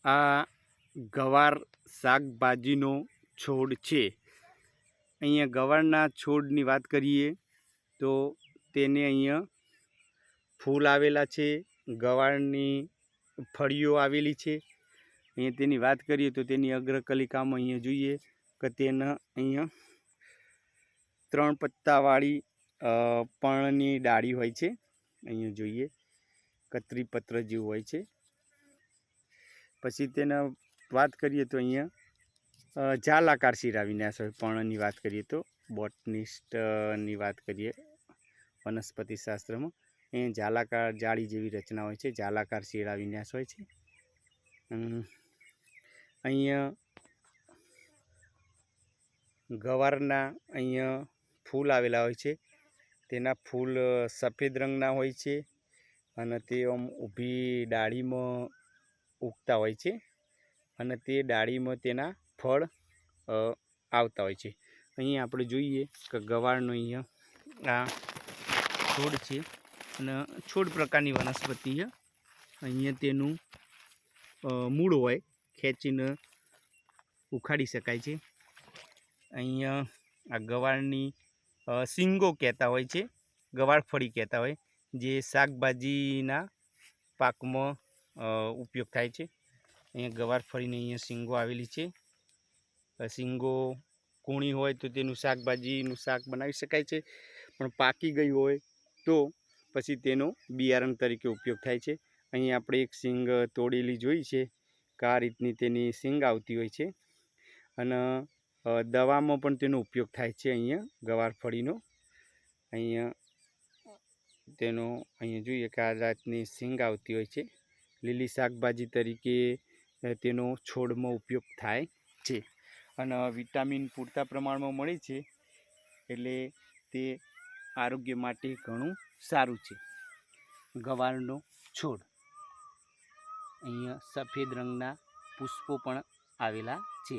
આ ગવાર શાકભાજીનો છોડ છે। અહીંયા ગવારના છોડની વાત કરીએ તો તેને અહીંયા ફૂલ આવેલા છે, ગવારની ફળીઓ આવેલી છે। અહીંયા તેની વાત કરીએ તો તેની અગ્રકલિકામાં અહીંયા જોઈએ કે તેના અહીંયા 3 પત્તાવાળી પર્ણની ડાળી હોય છે। અહીંયા જોઈએ કતરી પત્ર જેવું હોય છે। પછી તેના વાત કરીએ તો અહીંયા જાલાકાર શીરા વિન્યાસ હોય। પર્ણની વાત કરીએ તો બોટનિસ્ટની વાત કરીએ વનસ્પતિ શાસ્ત્રમાં અહીંયા જાલાકાર જાળી જેવી રચના હોય છે, જાલાકાર શીરા વિન્યાસ હોય છે। અહીંયા ગવારના અહીંયા ફૂલ આવેલા હોય છે, તેના ફૂલ સફેદ રંગના હોય છે અને તે આમ ઊભી ડાળીમાં ઉગતા હોય છે અને તે ડાળીમાં તેના ફળ આવતા હોય છે। અહીંયા આપણે જોઈએ કે ગવારનો અહીંયા આ છોડ છે અને છોડ પ્રકારની વનસ્પતિ છે। અહીંયા તેનું મૂળ હોય, ખેંચીને ઉખાડી શકાય છે। અહીંયા આ ગવારની શીંગો કહેતા હોય છે, ગવારફળી કહેતા હોય, જે શાકભાજીના પાકમાં ઉપયોગ થાય છે। અહીંયા ગવારફળીની અહીંયા શીંગો આવેલી છે। શીંગો કૂણી હોય તો તેનું શાકભાજીનું શાક બનાવી શકાય છે, પણ પાકી ગઈ હોય તો પછી તેનો બિયારણ તરીકે ઉપયોગ થાય છે। અહીં આપણે એક શીંગ તોડેલી જોઈ છે કે આ રીતની તેની શીંગ આવતી હોય છે અને દવામાં પણ તેનો ઉપયોગ થાય છે। અહીંયા ગવારફળીનો અહીંયા તેનો અહીંયા જોઈએ કે આ જાતની શીંગ આવતી હોય છે। લીલી શાકભાજી તરીકે તેનો છોડમાં ઉપયોગ થાય છે અને વિટામિન પૂરતા પ્રમાણમાં મળે છે, એટલે તે આરોગ્ય માટે ઘણું સારું છે। ગવારનો છોડ અહીંયા સફેદ રંગના પુષ્પો પણ આવેલા છે।